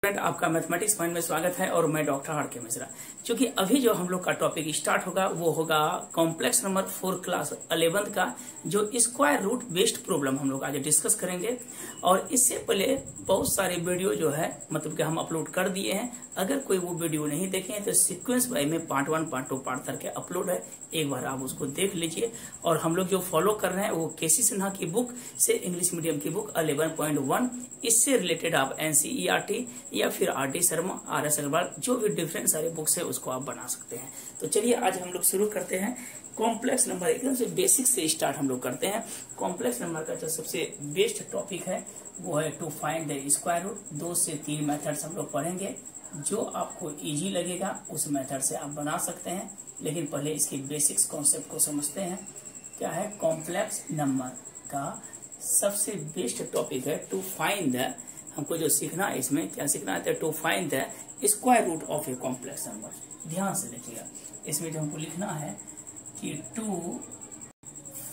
Student, आपका mathematics point में स्वागत है और मैं डॉक्टर आर के मिश्रा। क्योंकि अभी जो हम लोग का टॉपिक स्टार्ट होगा वो होगा कॉम्प्लेक्स नंबर 4 क्लास 11 का, जो स्क्वायर रूट बेस्ड प्रॉब्लम हम लोग आज डिस्कस करेंगे। और इससे पहले बहुत सारे वीडियो जो है मतलब कि हम अपलोड कर दिए हैं। अगर कोई वो वीडियो नहीं देखे हैं तो सीक्वेंस वाइज में पार्ट 1 पार्ट 2 पार्ट करके अपलोड है, एक बार आप उसको देख लीजिए। और हम लोग जो फॉलो कर रहे हैं वो केसी सिन्हा की बुक से इंग्लिश मीडियम की बुक 11.1, इससे रिलेटेड आप एनसीईआरटी या फिर आरटी शर्मा, आरएस अग्रवाल, जो भी डिफरेंट सारे बुक्स है उसको आप बना सकते हैं। तो चलिए आज हम लोग शुरू करते हैं। कॉम्प्लेक्स नंबर एकदम से बेसिक से स्टार्ट हम लोग करते हैं। कॉम्प्लेक्स नंबर का जो सबसे बेस्ट टॉपिक है वो है to find the square root. 2 से 3 मेथड्स हम लोग पढ़ेंगे, जो आपको इजी लगेगा उस मेथड से आप बना सकते हैं। लेकिन पहले इसके बेसिक्स कॉन्सेप्ट को समझते हैं। क्या है कॉम्प्लेक्स नंबर का सबसे बेस्ट टॉपिक है टू फाइंड द, हमको जो सीखना है इसमें क्या सीखना है, to find the square root of a complex number. ध्यान से देखिएगा, इसमें जो हमको लिखना है कि to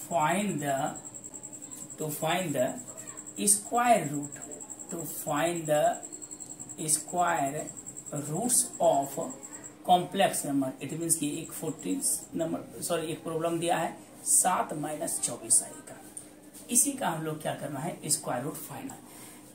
find the square root, to find the square roots of complex number. It means की एक 14 नंबर एक प्रॉब्लम दिया है 7 - 24 आई का। इसी का हम लोग क्या करना है, स्क्वायर रूट फाइंड।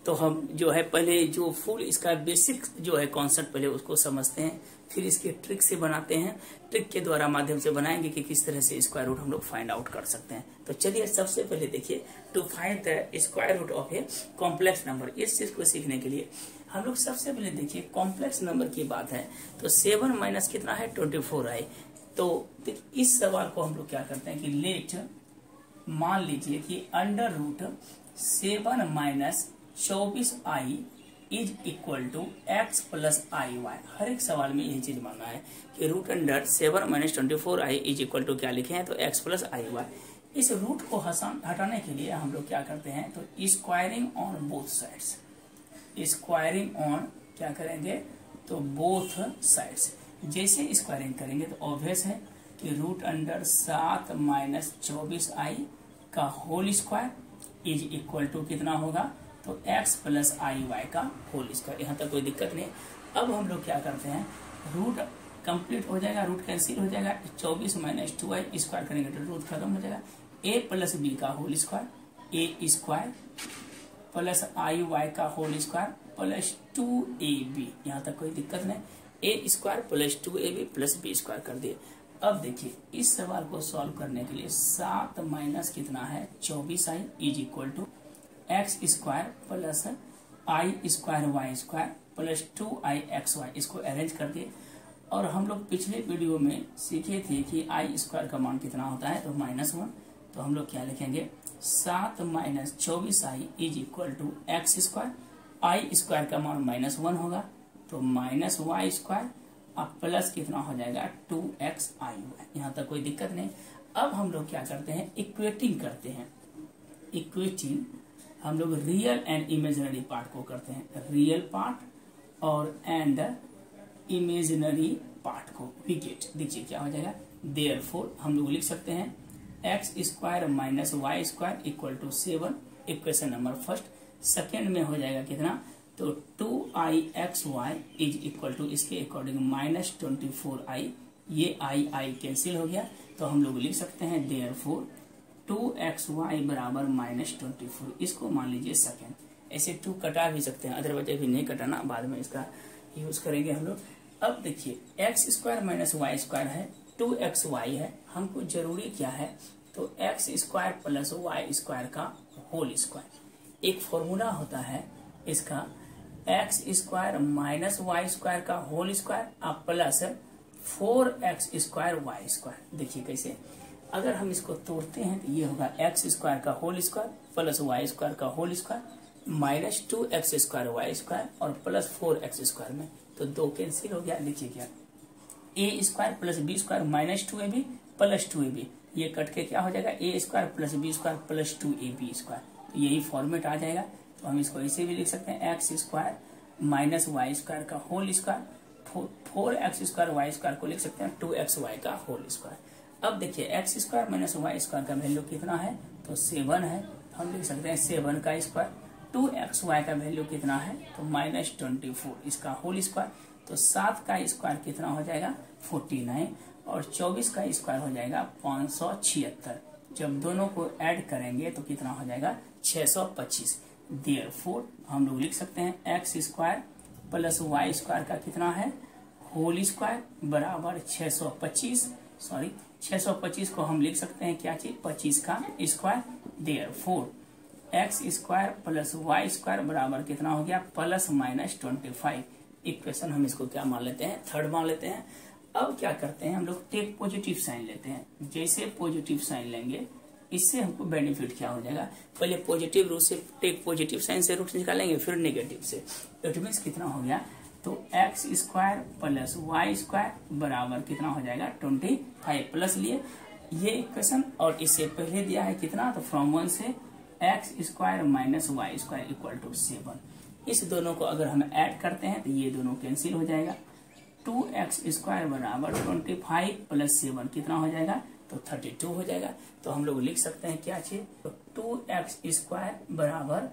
तो हम जो है पहले जो फुल इसका बेसिक जो है कॉन्सेप्ट पहले उसको समझते हैं, फिर इसके ट्रिक से बनाते हैं। ट्रिक के द्वारा माध्यम से बनाएंगे कि किस तरह से स्क्वायर रूट हम लोग फाइंड आउट कर सकते हैं। तो चलिए सबसे पहले देखिए to find the square root of a complex number. इस चीज को सीखने के लिए हम लोग सबसे पहले देखिए कॉम्प्लेक्स नंबर की बात है तो 7 माइनस कितना है 24 आई। तो इस सवाल को हम लोग क्या करते हैं कि लेट मान लीजिए कि under root 7 - 24 I is equal to X plus I Y. हर एक सवाल में यही चीज मानना है कि root under 7 - 24 I is equal to क्या लिखे हैं, तो एक्स प्लस आई वाई। इस रूट को हटाने के लिए हम लोग क्या करते हैं, तो squaring on both sides. Squaring on क्या करेंगे, तो बोथ साइड्स। जैसे स्क्वायरिंग करेंगे तो ऑब्वियस है कि रूट अंडर 7 - 24 आई का whole square is equal to कितना होगा, तो x प्लस आई वाई का होल स्क्वायर। यहाँ तक कोई दिक्कत नहीं। अब हम लोग क्या करते हैं, रूट कंप्लीट हो जाएगा, रूट कैंसिल हो जाएगा, 24 - 2i स्क्वायर करेंगे तो रूट खत्म हो जाएगा। a प्लस बी का whole square, A square plus I Y का होल स्क्वायर प्लस 2ab। यहाँ तक कोई दिक्कत नहीं। A square plus 2ab plus B square कर दिए। अब देखिए इस सवाल को सॉल्व करने के लिए 7 माइनस कितना है 24 I is equal to X square plus I square Y square plus 2i x Y. इसको अरेंज कर दिए। और हम लोग पिछले वीडियो में सीखे थे कि आई स्क्वायर का मान कितना होता है, तो -1। तो हम लोग क्या लिखेंगे, 7 - 24 I is equal to X square, I square का मान -1 होगा तो माइनस वाई स्क्वायर, अब प्लस कितना हो जाएगा 2x आई वाई। यहाँ तक कोई दिक्कत नहीं। अब हम लोग क्या करते हैं, इक्वेटिंग करते हैं। इक्वेटिंग हम लोग रियल एंड इमेजिनरी पार्ट को करते हैं, रियल पार्ट और एंड इमेजिनरी पार्ट को विकेट। देखिए क्या हो जाएगा, देयरफॉर हम लोग लिख सकते हैं x square minus Y square equal to 7। Equation number first. Second में हो जाएगा कितना, तो 2i x y is equal to इसके अकॉर्डिंग -24 आई। ये आई कैंसिल हो गया तो हम लोग लिख सकते हैं देयरफॉर 2xy बराबर -24। इसको मान लीजिए सेकेंड। ऐसे 2 कटा भी सकते हैं, अदरवाइज भी नहीं कटाना, बाद में इसका यूज करेंगे हम लोग। अब देखिए x square minus Y square है, 2xy है, हमको जरूरी क्या है, तो x square plus Y square का होल स्क्वायर। एक फॉर्मूला होता है इसका, x square minus Y square का होल स्क्वायर अब plus 4x square Y square. देखिए कैसे, अगर हम इसको तोड़ते हैं तो ये होगा एक्स स्क्वायर का whole square plus Y square का whole square minus 2x square Y square और प्लस 4x स्क्वायर में तो 2 कैंसिल हो गया। देखिए क्या, A square plus B square minus 2ab plus 2ab, ये कट के क्या हो जाएगा, A square plus B square plus 2ab square. तो यही फॉर्मेट आ जाएगा। तो हम इसको ऐसे भी लिख सकते हैं, x square minus Y square का whole square, 4x square Y square को लिख सकते हैं 2xy का होल स्क्वायर। अब देखिए x square minus Y square का वैल्यू कितना है, तो 7 है। हम लिख सकते हैं 7 का स्क्वायर 2xy का वैल्यू कितना है तो -24, इसका होल स्क्वायर, तो 7 का स्क्वायर कितना हो जाएगा 49 और 24 का स्क्वायर हो जाएगा 576। जब दोनों को ऐड करेंगे तो कितना हो जाएगा 625। देयरफॉर हम लोग लिख सकते हैं x square plus Y square का कितना है होल स्क्वायर बराबर 625 को हम लिख सकते हैं क्या चीज 25 का square. Therefore x square plus Y square बराबर कितना हो गया ±25। इक्वेशन हम इसको क्या मान लेते हैं थर्ड मान लेते हैं। अब क्या करते हैं हम लोग टेक पॉजिटिव साइन लेते हैं। जैसे पॉजिटिव साइन लेंगे इससे हमको बेनिफिट क्या हो जाएगा, पहले पॉजिटिव रूट से टेक पॉजिटिव साइन से रूट निकालेंगे फिर नेगेटिव से। इट मीन्स कितना हो गया तो x square plus Y square बराबर कितना हो जाएगा 25 प्लस लिए ये इक्वेशन और इससे पहले दिया है कितना तो फ्रॉम 1 से x square minus Y square equal to 7। इस दोनों को अगर हम ऐड करते हैं तो ये दोनों कैंसिल हो जाएगा। 2x स्क्वायर बराबर 25 प्लस 7 कितना हो जाएगा तो 32 हो जाएगा। तो हम लोग लिख सकते हैं क्या चीज तो 2x स्क्वायर बराबर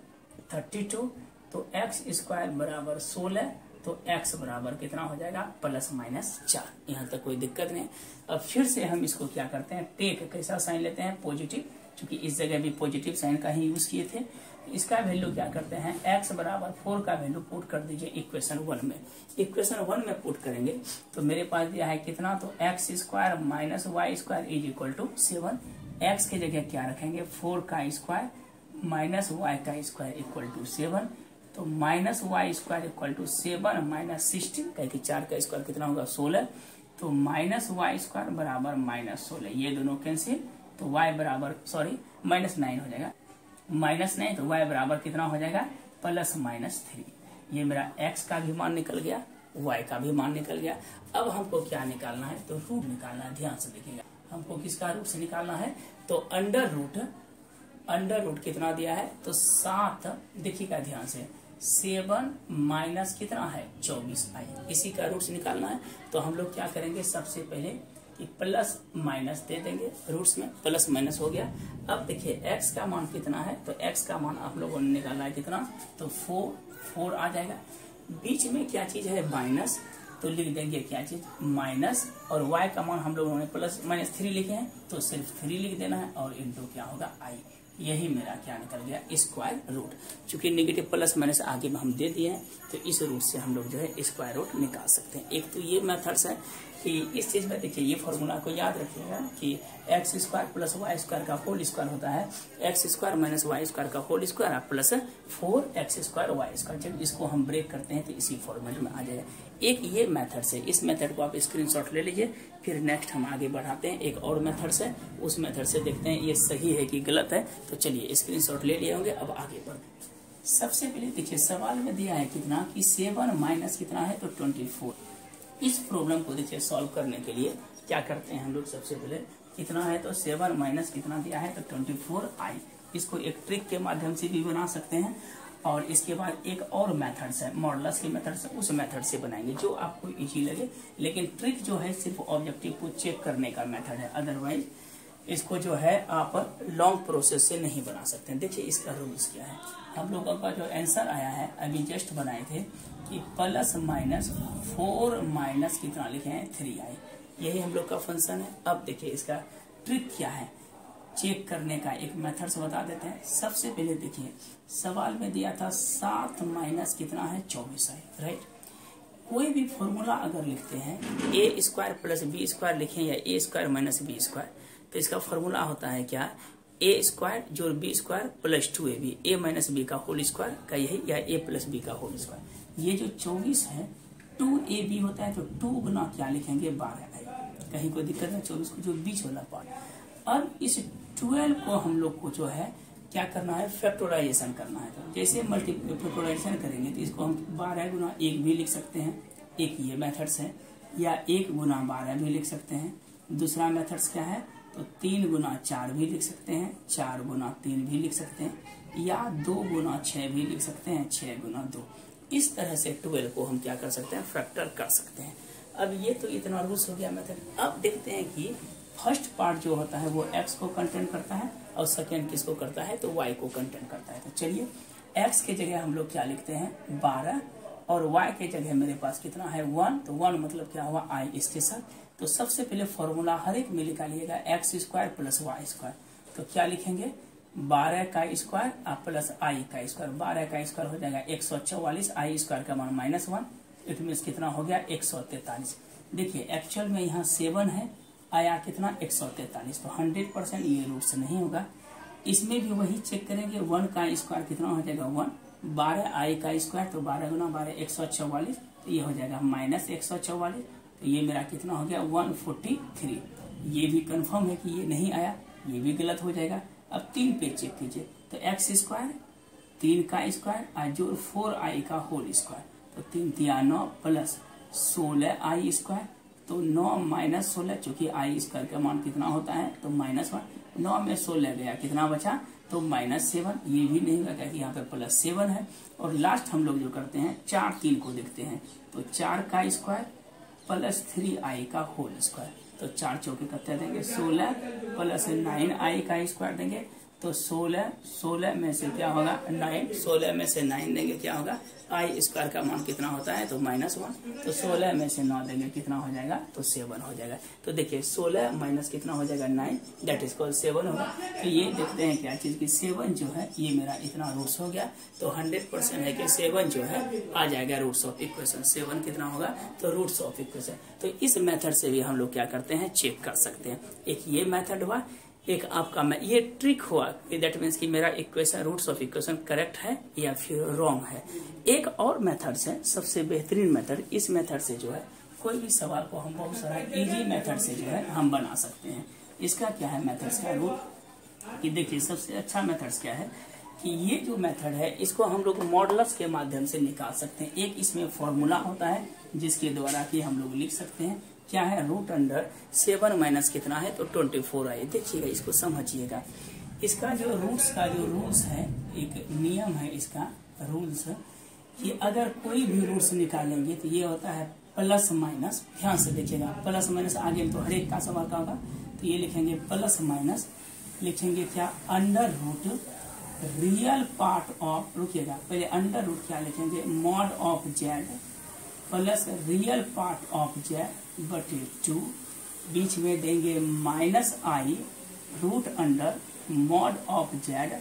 32, तो x स्क्वायर बराबर 16, तो x बराबर कितना हो जाएगा ±4। यहाँ तक कोई दिक्कत नहीं। अब फिर से हम इसको क्या करते हैं टेक कैसा साइन लेते हैं पॉजिटिव, क्योंकि इस जगह भी पॉजिटिव साइन का ही यूज किए थे। इसका वैल्यू क्या करते हैं x बराबर 4 का वैल्यू पुट कर दीजिए इक्वेशन 1 में। इक्वेशन 1 में पुट करेंगे तो मेरे पास दिया है कितना तो x square minus Y square is equal to 7। एक्स की जगह क्या रखेंगे 4 का स्क्वायर माइनस वाई का स्क्वायर इक्वल टू 7, तो minus Y square equal to 7 minus 16 कहे कि 4 का स्क्वायर कितना होगा 16, तो माइनस वाई स्क्वायर बराबर -16। ये दोनों कैंसिल तो y बराबर -9 हो जाएगा, -9 तो y बराबर कितना हो जाएगा +-3। ये मेरा x का भी मान निकल गया y का भी मान निकल गया। अब हमको क्या निकालना है तो रूट निकालना है। ध्यान से देखिएगा हमको किसका रूट से निकालना है तो अंडर रूट कितना दिया है तो 7, देखिएगा ध्यान से 7 माइनस कितना है 24i, इसी का रूट से निकालना है। तो हम लोग क्या करेंगे सबसे पहले कि प्लस माइनस दे देंगे रूट्स में, प्लस माइनस हो गया। अब देखिए x का मान कितना है तो x का मान आप लोगों ने निकाला है कितना तो 4 आ जाएगा। बीच में क्या चीज है माइनस, तो लिख देंगे क्या चीज माइनस, और y का मान हम लोगों ने ±3 लिखे हैं तो सिर्फ 3 लिख देना है और इंटू क्या होगा i। यही मेरा क्या निकल गया स्क्वायर रूट। चूंकि नेगेटिव प्लस माइनस आगे में हम दे दिए हैं तो इस रूट से हम लोग जो है स्क्वायर रूट निकाल सकते हैं। एक तो ये मेथड्स है कि इस चीज में देखिए ये फॉर्मूला को याद रखिएगा कि X square plus Y square का होल स्क्वायर होता है X square minus Y square का whole square plus 4x square Y square. जब इसको हम ब्रेक करते हैं तो इसी फॉर्मेट में आ जाएगा। एक ये मेथड से, इस मेथड को आप स्क्रीनशॉट ले लीजिए। फिर नेक्स्ट हम आगे बढ़ाते हैं एक और मेथड से, उस मेथड से देखते हैं ये सही है कि गलत है। तो चलिए स्क्रीनशॉट ले लिए होंगे, अब आगे बढ़ते। सबसे पहले देखिए सवाल में दिया है कितना कि 7 माइनस कितना है तो 24। इस प्रॉब्लम को देखिए सॉल्व करने के लिए क्या करते हैं हम लोग सबसे पहले कितना है तो 7 माइनस कितना दिया है तो 24i। इसको एक ट्रिक के माध्यम से भी बना सकते हैं और इसके बाद एक और मेथड्स है मॉडुलस के मेथड से, उस मेथड से बनाएंगे जो आपको इजी लगे। लेकिन ट्रिक जो है सिर्फ ऑब्जेक्टिव को चेक करने का मेथड है, अदरवाइज इसको जो है आप लॉन्ग प्रोसेस से नहीं बना सकते हैं। देखिए इसका रूल्स क्या है, हम लोगों का जो आंसर आया है अभी जस्ट बनाए थे कि प्लस माइनस 4 माइनस कितना लिखे हैं 3i, यही हम लोग का फंक्शन है। अब देखिए इसका ट्रिक क्या है चेक करने का एक मेथड से बता देते हैं। सबसे पहले देखिए सवाल में दिया था 7 माइनस कितना है 24i, राइट। कोई भी फॉर्मूला अगर लिखते हैं ए स्क्वायर प्लस बी स्क्वायर लिखें या ए स्क्वायर माइनस बी स्क्वायर, तो इसका फॉर्मूला होता है क्या ए स्क्वायर जो बी स्क्वायर प्लस 2ab, ए माइनस बी का होल स्क्वायर का यही, या ए प्लस बी का होल स्क्वायर। ये जो 24 है 2ab होता है तो 2 गुना क्या लिखेंगे 12i। कहीं कोई दिक्कत है 24 को जो बीच वाला पार्ट। अब इस 12 को हम लोग को जो है क्या करना है फैक्टराइजेशन करना है। तो जैसे फैक्टराइजेशन करेंगे तो इसको हम 12 गुना 1 भी लिख सकते हैं, एक ये मेथड्स है, या 1 गुना 12 भी लिख सकते हैं। दूसरा मेथड्स क्या है तो 3 गुना 4 भी लिख सकते हैं, 4 गुना 3 भी लिख सकते हैं, या 2 गुना 6 भी लिख सकते हैं, 6 गुना 2। इस तरह से 12 को हम क्या कर सकते हैं फैक्टर कर सकते हैं। अब ये तो इतना रूल्स हो गया मेथड। अब देखते हैं कि फर्स्ट पार्ट जो होता है वो x को कंटेंट करता है और सेकेंड किसको करता है तो y को कंटेंट करता है। तो चलिए x के जगह हम लोग क्या लिखते हैं 12 और y के जगह मेरे पास कितना है 1, तो 1 मतलब क्या हुआ i स्टेशन। तो सबसे पहले फॉर्मूला हर एक में निकालिएगा x square plus Y square. तो क्या लिखेंगे 12 का स्क्वायर प्लस i का स्क्वायर। 12 का स्क्वायर हो जाएगा 144, i स्क्वायर का मान -1, इट मीन कितना हो गया 143। देखिए एक्चुअल में यहाँ 7 है, आया कितना 143, तो 100% ये रूट्स नहीं होगा। इसमें भी वही चेक करेंगे 1 का स्क्वायर कितना हो जाएगा 1, 12 i का स्क्वायर तो 12 गुना 12 144, तो ये हो जाएगा -144, तो ये मेरा कितना हो गया 143। ये भी कंफर्म है कि ये नहीं आया, ये भी गलत हो जाएगा। अब 3 पे चेक कीजिए, तो x स्क्वायर 3 का स्क्वायर जोड़ 4i का होल स्क्वायर, तो 3 दिया 9 प्लस 16i स्क्वायर, तो 9 माइनस 16, चूंकि i स्क्वायर का मान कितना होता है तो -1, 9 में 16 गया कितना बचा तो -7, ये भी नहीं लगा कि यहाँ पे +7 है। और लास्ट हम लोग जो करते हैं 4 3 को देखते हैं, तो 4 का स्क्वायर प्लस 3i का होल स्क्वायर, तो 4 चौके कितने देंगे 16 प्लस 9i का स्क्वायर देंगे, तो 16 में से क्या होगा 9, 16 में से 9 देंगे क्या होगा i स्क्वायर का मान कितना होता है तो -1, तो 16 में से 9 देंगे कितना हो जाएगा तो 7 हो जाएगा। तो देखिए 16 माइनस कितना हो जाएगा 9, दैट इज कॉल्ड 7 होगा। तो ये देखते हैं क्या चीज की 7 जो है ये मेरा इतना रूट्स हो गया, तो 100% है कि 7 जो है आ जाएगा रूट्स ऑफ इक्वेशन। 7 कितना होगा तो रूट्स ऑफ इक्वेशन। तो इस मेथड से भी हम लोग क्या करते हैं चेक कर सकते हैं। एक ये मेथड हुआ, एक आपका ये ट्रिक हुआ, दैट मीन्स कि मेरा equation roots of equation correct है या फिर रॉन्ग है। एक और मेथड है सबसे बेहतरीन मेथड, इस मेथड से जो है कोई भी सवाल को हम बहुत सारा इजी मेथड से जो है हम बना सकते हैं। इसका क्या है मेथड्स का रूल कि देखिए सबसे अच्छा मेथड्स क्या है कि ये जो मेथड है इसको हम लोग मॉडुलस के माध्यम से निकाल सकते हैं। एक इसमें फॉर्मूला होता है जिसके द्वारा कि हम लोग लिख सकते हैं क्या है √7 माइनस कितना है तो 24 आए। देखिएगा इसको समझिएगा, इसका जो रूल्स है, एक नियम है इसका रूल्स कि अगर कोई भी रूल्स निकालेंगे तो ये होता है प्लस माइनस। ध्यान से देखिएगा प्लस माइनस आगे तो हर एक का सवाल का होगा, तो ये लिखेंगे प्लस माइनस, लिखेंगे क्या under root real part of, रुकिएगा पहले अंडर रूट क्या लिखेंगे mod of z plus real part of z बटे 2, बीच में देंगे -i root under mod of z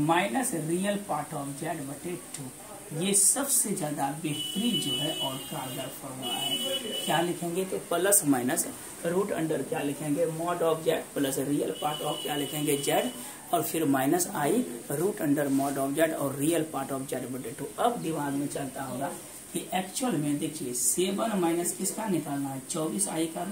minus real part of z बटे 2। ये सबसे ज्यादा बेहतरीन जो है और कारगर फॉर्मूला है। क्या लिखेंगे तो प्लस माइनस रूट अंडर क्या लिखेंगे mod of z plus real part of क्या लिखेंगे जेड, और फिर -i root under mod of z और रियल पार्ट ऑफ जेड बटे 2। अब दिमाग में चलता होगा कि एक्चुअल में देखिए 7 माइनस किसका निकालना है 24i का,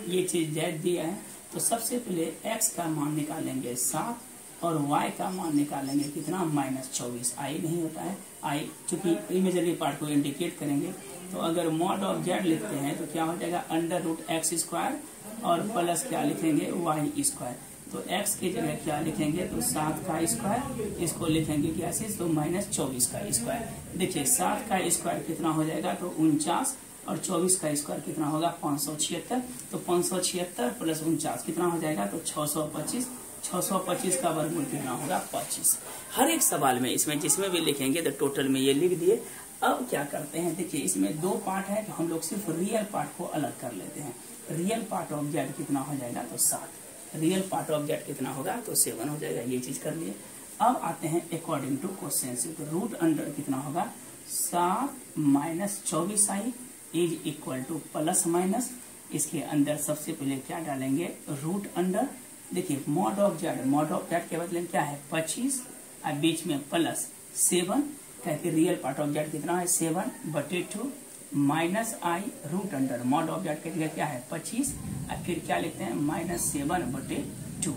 ये चीज जेड दिया है। तो सबसे पहले x का मान निकालेंगे 7 और y का मान निकालेंगे कितना -24। i नहीं होता है, i चूंकि इमेजरी पार्ट को इंडिकेट करेंगे, तो अगर मॉड ऑफ जेड लिखते हैं तो क्या हो जाएगा अंडर रूट x स्क्वायर और प्लस क्या लिखेंगे y स्क्वायर। तो x की जगह क्या लिखेंगे तो 7 का स्क्वायर, इसको लिखेंगे क्या से तो -24 का स्क्वायर। देखिए 7 का स्क्वायर कितना हो जाएगा तो 49 और 24 का स्क्वायर कितना होगा 576, तो 576 प्लस 49 कितना हो जाएगा तो 625। 625 का वर्गमूल कितना होगा 25। हर एक सवाल में इसमें जिसमें भी लिखेंगे तो टोटल में ये लिख दिए। अब क्या करते हैं देखिए इसमें 2 पार्ट है तो हम लोग सिर्फ रियल पार्ट को अलग कर लेते हैं। रियल पार्ट ऑफ जेड कितना हो जाएगा तो 7, रियल पार्ट ऑफ जेड कितना होगा तो 7 हो जाएगा, ये चीज कर लिए। अब आते हैं अकॉर्डिंग टू क्वेश्चन से, तो रूट अंडर कितना होगा 7 minus 24i is equal two plus minus, इसके अंदर सबसे पहले क्या डालेंगे रूट अंडर, देखिए मॉड ऑफ जेड के बदले क्या है 25 और बीच में प्लस 7, कहते रियल पार्ट ऑफ जेड कितना है 7 बटे 2 -i root under mod of z की जगह क्या है 25 और फिर क्या लिखते हैं -7 बटे 2।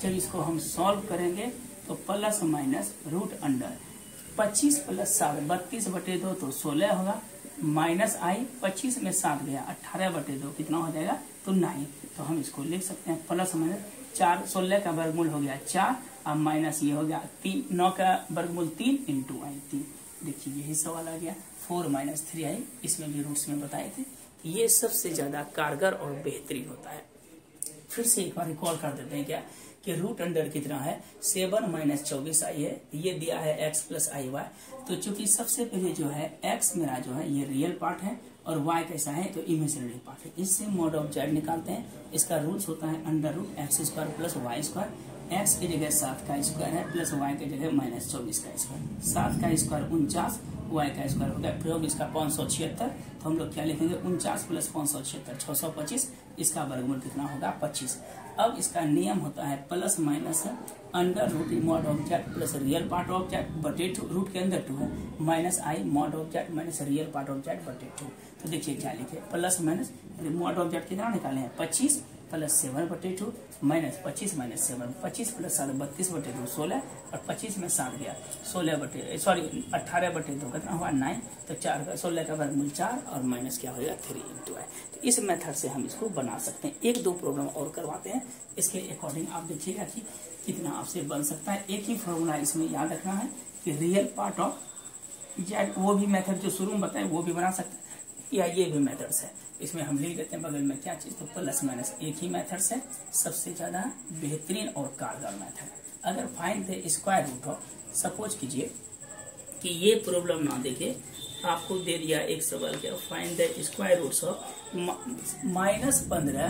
जब इसको हम सॉल्व करेंगे तो plus minus root under 25 plus 7 32 बटे 2 तो 16 होगा, -i 25 में 7 गया 18 बटे 2 कितना हो जाएगा तो 9। तो हम इसको लिख सकते हैं प्लस माइनस 4, 16 का वर्गमूल हो गया 4 और माइनस ये हो गया 3, 9 का वर्गमूल 3 इंटू आई 3। देखिए यही सवाल आ गया 4 माइनस 3i। इसमें भी रूट्स में बताए थे ये सबसे ज्यादा कारगर और बेहतरीन होता है। फिर से एक बार रिकॉल कर देते हैं क्या कि रूट अंडर कितना है 7 माइनस 24i है, ये दिया है x प्लस आई वाई। तो चूंकि सबसे पहले जो है x मेरा जो है ये रियल पार्ट है और y कैसा है तो इमेजिनरी पार्ट है। इससे मॉड ऑफ z निकालते हैं। इसका रूल्स होता है under root x square plus Y square. X की जगह 7 का स्क्वायर है प्लस y की जगह माइनस 24 का स्क्वायर। 7 का स्क्वायर 49, y का स्क्वायर हो गया प्रयोग इसका 576। तो हम लोग क्या लिखेंगे 49 प्लस 576 625। इसका वर्गमूल कितना होगा 25। अब इसका नियम होता है plus minus under root mod of z plus real part of z बटे 2, रूट के अंदर 2 है, minus i mod of z minus real part of z बटे 2। तो देखिए क्या लिखे plus minus mod of z कितना निकाले हैं 25 प्लस 7 बटे 2 माइनस 25 माइनस 7, 25 प्लस 7 32 बटे 2 16 और 25 में 7 गया 18 बटे 2 कितना हुआ 9। तो 16 का वर्गमूल 4 और माइनस क्या होगा 3 इंटू आई। तो इस मेथड से हम इसको बना सकते हैं। एक दो प्रॉब्लम और करवाते हैं, इसके अकॉर्डिंग आप देखिएगा कि कितना आपसे बन सकता है। एक ही फॉर्मूला इसमें याद रखना है कि रियल पार्ट ऑफ जेड, वो भी मेथड जो शुरू में बताए वो भी बना सकते हैं या ये भी मेथड्स है। इसमें हम लिख देते हैं बगल में क्या चीज, तो प्लस माइनस एक ही मेथड्स है, सबसे ज्यादा बेहतरीन और कारगर मेथड। अगर find the square root of, suppose कीजिए कि ये प्रॉब्लम ना देखे, आपको दे दिया एक सवाल क्या find the square roots of -15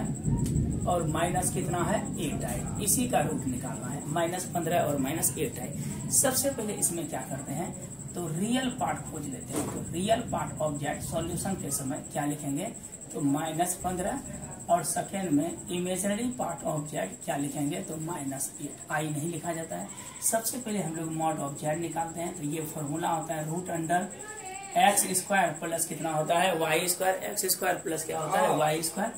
और माइनस कितना है 8i, इसी का रूट निकालना है -15 और -8i। सबसे पहले इसमें क्या करते हैं तो रियल पार्ट खोज लेते हैं। तो real part of Z solution के समय क्या लिखेंगे तो -15 और सेकेंड में इमेजिनरी पार्ट ऑफ जेड क्या लिखेंगे तो -8, आई नहीं लिखा जाता है। सबसे पहले हम लोग मॉड ऑफ जेड निकालते हैं। तो ये फॉर्मूला होता है root under x square plus कितना होता है y square, x square plus क्या होता है वाई स्क्वायर।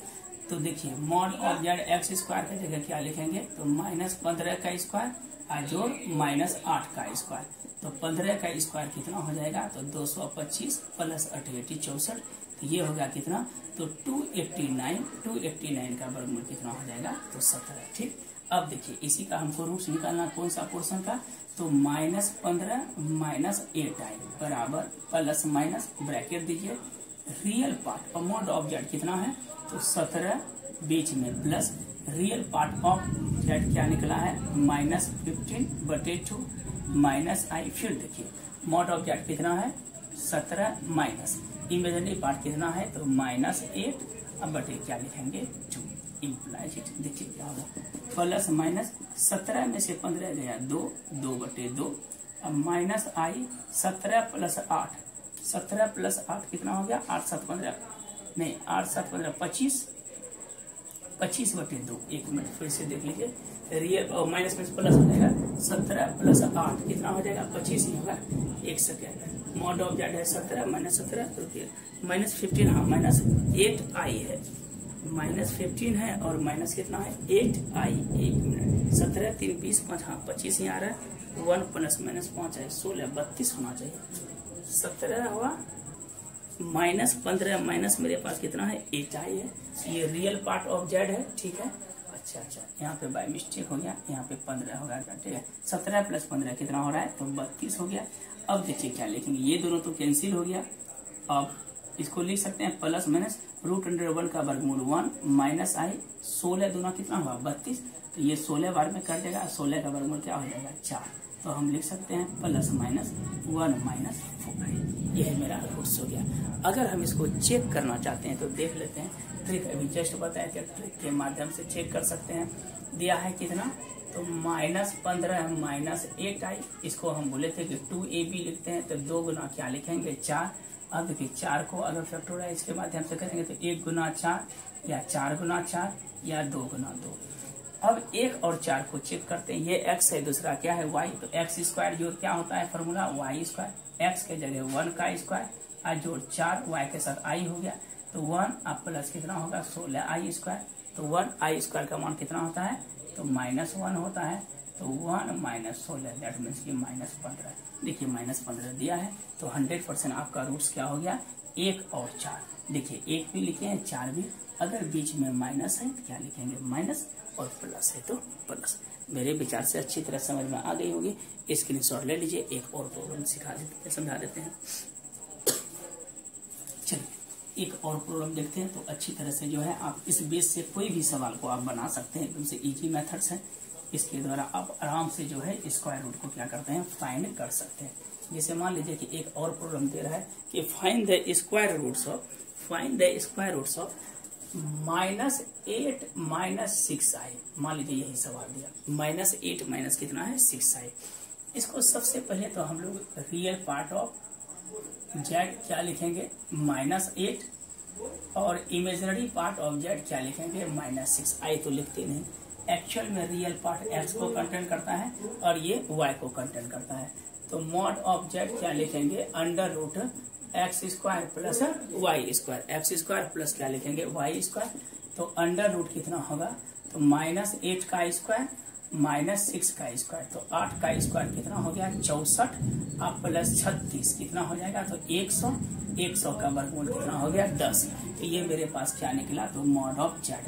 तो देखिए mod of z x square की जगह क्या लिखेंगे तो -15 का स्क्वायर और जोड़ -8 का स्क्वायर। तो 15 का स्क्वायर कितना हो जाएगा तो 225 प्लस 88 64। तो ये होगा कितना तो 289 का वर्गमूल कितना हो जाएगा तो 17। ठीक, अब देखिए इसी का हमको रूट्स निकालना कौन सा पोर्शन का तो -15 -8i बराबर प्लस माइनस ब्रैकेट दीजिए रियल पार्ट और मॉड ऑफ जेड कितना है तो 17 बीच में plus real part of Z क्या निकला है -15 बटे 2 माइनस आई। फिर देखिए मॉड ऑफ जेड कितना है 17 माइनस इमेजिनरी पार्ट कितना है तो -8 अब बटे क्या लिखेंगे 2 इम्प्लाइज इट। देखिए क्या होगा प्लस माइनस 17 में से 15 गया 2 बटे 2 अब माइनस आई 17 प्लस 8 कितना हो गया 8 7 15 नहीं 8 7 15 25 बटे 2। एक मिनट फिर से देख लीजिए रियल और माइनस में प्लस हो जाएगा 17 प्लस 8 कितना हो जाएगा 25 ही होगा। एक सेकेंड मॉड ऑफ जेड है 17 -17 रुपये -15 हाँ -8i है -15 है और माइनस कितना है 8i। एक मिनट 17 3 20 5 हाँ 25 ही आ रहा है 1 प्लस -5 है 16 32 होना चाहिए 17 हुआ -15 माइनस मेरे पास कितना है 8i है। ये रियल पार्ट ऑफ जेड है। ठीक है अच्छा यहाँ पे बाय मिस्टेक हो गया, यहाँ पे 15 होगा ठीक है 17 प्लस 15 कितना हो रहा है तो 32 हो गया। अब देखिए क्या लिखेंगे ये दोनों तो कैंसिल हो गया। अब इसको लिख सकते हैं प्लस माइनस रूट अंडर 1 का वर्गमूल 1 माइनस आई 16 दोनों कितना हुआ 32। तो ये 16 बार में कर देगा 16 का वर्गमूल क्या हो जाएगा 4। तो हम लिख सकते हैं प्लस माइनस 1 माइनस 4। यह मेरा रूट्स हो गया। अगर हम इसको चेक करना चाहते हैं तो देख लेते हैं ट्रिक अभी जस्ट बताया कि ट्रिक के माध्यम से चेक कर सकते हैं। दिया है कितना तो -15 -8i, इसको हम बोले थे कि 2ab लिखते हैं तो 2 गुना क्या लिखेंगे 4। अब देखिए 4 को अगर फैक्टराइज के माध्यम से करेंगे तो 1 गुना 4 या 4 गुना 4 या 2 गुना 2। अब 1 और 4 को चेक करते हैं। ये x है दूसरा क्या है y। तो x स्क्वायर जोड़ क्या होता है फॉर्मूला y स्क्वायर, x के जगह 1 का स्क्वायर और जोड़ 4 y के साथ i हो गया तो 1 अब प्लस कितना होगा 16i स्क्वायर। तो 1i स्क्वायर का मान कितना होता है तो -1 होता है। तो 1 माइनस 16 दैट मीन्स की -15। देखिए -15 दिया है तो 100% आपका रूट्स क्या हो गया 1 और 4। देखिए 1 भी लिखे हैं 4 भी। अगर बीच में माइनस है तो क्या लिखेंगे माइनस और प्लस है तो प्लस। मेरे विचार से अच्छी तरह समझ में आ गई होगी। स्क्रीनशॉट ले लीजिए। एक और प्रॉब्लम समझा देते हैं। चलिए एक और प्रॉब्लम देखते हैं तो अच्छी तरह से जो है आप इस बेस से कोई भी सवाल को आप बना सकते हैं। एकदम से इजी मेथड्स है। इसके द्वारा आप आराम से जो है स्क्वायर रूट को क्या करते हैं, फाइंड कर सकते हैं। जैसे मान लीजिए कि एक और प्रॉब्लम दे रहा है कि find the square roots of -8 - 6i। मान लीजिए यही सवाल दिया, -8 माइनस कितना है 6i। इसको सबसे पहले तो हम लोग रियल पार्ट ऑफ जेड क्या लिखेंगे, -8, और इमेजिनरी पार्ट ऑफ जेड क्या लिखेंगे, -6i। तो लिखते नहीं, एक्चुअल में रियल पार्ट x को कंटेंट करता है और ये y को कंटेंट करता है। तो मॉड ऑफ जेड क्या लिखेंगे, √x² plus y², x² plus क्या लिखेंगे y²। तो अंडर रूट कितना होगा, तो -8 का स्क्वायर -6 का स्क्वायर, तो 8 का स्क्वायर कितना हो गया 64, अब प्लस 36 कितना हो जाएगा, तो 100 का वर्गमूल कितना हो गया 10। तो ये मेरे पास क्या निकला, तो मॉड ऑफ जेड।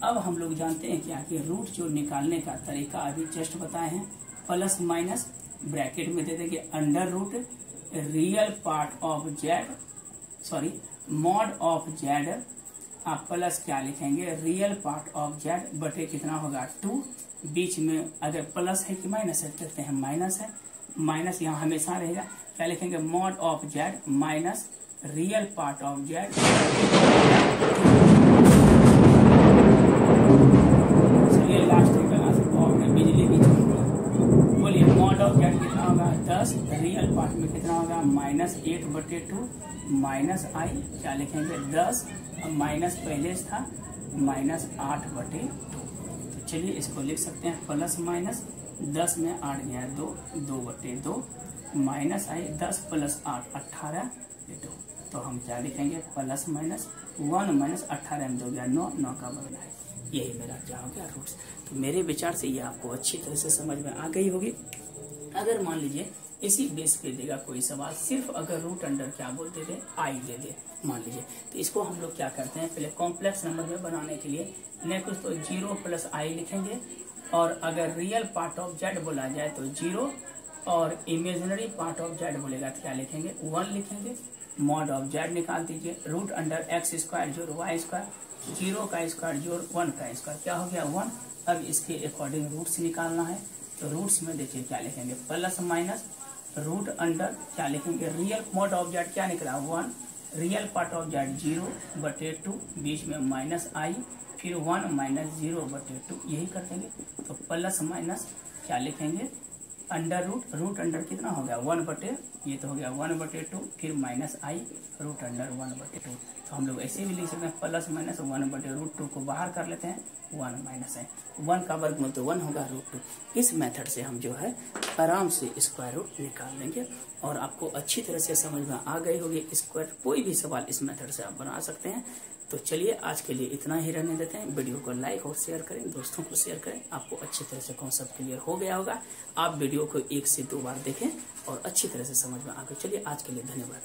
अब हम लोग जानते हैं क्या कि रूट जो निकालने का तरीका अभी जस्ट बताए हैं, प्लस माइनस ब्रैकेट में दे देंगे under root real part of z, sorry mod of z, आप प्लस क्या लिखेंगे, रियल पार्ट ऑफ जेड बटे कितना होगा 2, बीच में अगर प्लस है कि माइनस है, कहते हैं माइनस है, माइनस यहाँ हमेशा रहेगा, क्या लिखेंगे mod of z minus real part of Z. चलिए लास्ट बिजली की बोलिए, मॉड ऑफ जेड कितना होगा 10, रियल पार्ट में कितना होगा -8/2 -i, क्या लिखेंगे 10, अब माइनस पहले था -8/2। तो चलिए इसको लिख सकते हैं प्लस माइनस 10 में 8 गया 2/2 -i 10 + 8 18/2। तो हम क्या लिखेंगे प्लस माइनस 1 - 18 में 2 गया 9 का बदला है। यही मेरा क्या हो गया रूट्स। तो मेरे विचार से ये आपको अच्छी तरह से समझ में आ गई होगी। अगर मान लीजिए इसी बेस पे देगा कोई सवाल, सिर्फ अगर रूट अंडर क्या बोलते थे आई दे दे मान लीजिए, तो इसको हम लोग क्या करते हैं, पहले कॉम्प्लेक्स नंबर में बनाने के लिए नहीं कुछ तो 0 + i लिखेंगे, और अगर रियल पार्ट ऑफ जेड बोला जाए तो 0, और इमेजिनरी पार्ट ऑफ जेड बोलेगा तो क्या लिखेंगे 1 लिखेंगे। मॉड ऑफ जेड निकाल दीजिए, रूट अंडर x² जोड़ y², 0 का स्क्वायर जोड़ 1 का स्क्वायर क्या हो गया 1। अब इसके अकॉर्डिंग रूट्स निकालना है, तो रूट्स में देखिए क्या लिखेंगे प्लस माइनस रूट अंडर क्या लिखेंगे, रियल मॉड ऑफ जेड क्या निकला 1, रियल पार्ट ऑफ जेड 0/2, बीच में -i, फिर 1 - 0/2, यही कर देंगे। तो प्लस माइनस क्या लिखेंगे अंडर रूट अंडर कितना हो गया 1/, ये तो हो गया 1/2, फिर -i रूट अंडर 1/2। तो हम लोग ऐसे भी लिख सकते हैं प्लस माइनस 1/√2 को बाहर कर लेते हैं, 1 माइनस है 1 का वर्गमूल तो 1 होगा √2। इस मेथड से हम जो है आराम से स्क्वायर रूट निकाल लेंगे, और आपको अच्छी तरह से समझ में आ गई होगी। स्क्वायर कोई भी सवाल इस मेथड से आप बना सकते हैं। तो चलिए आज के लिए इतना ही रहने देते हैं। वीडियो को लाइक और शेयर करें, दोस्तों को शेयर करें। आपको अच्छी तरह से कॉन्सेप्ट क्लियर हो गया होगा। आप वीडियो को 1 से 2 बार देखें और अच्छी तरह से समझ में आ गए। चलिए आज के लिए धन्यवाद।